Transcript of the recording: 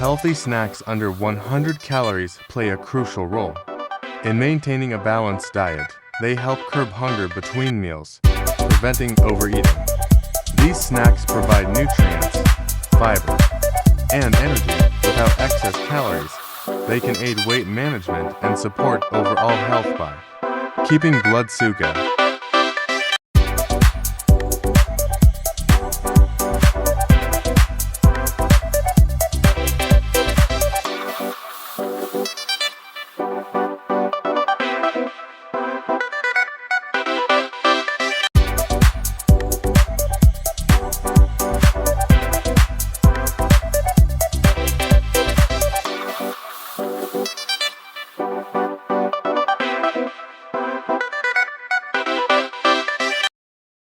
Healthy snacks under 100 calories play a crucial role. In maintaining a balanced diet, they help curb hunger between meals, preventing overeating. These snacks provide nutrients, fiber, and energy without excess calories. They can aid weight management and support overall health by keeping blood sugar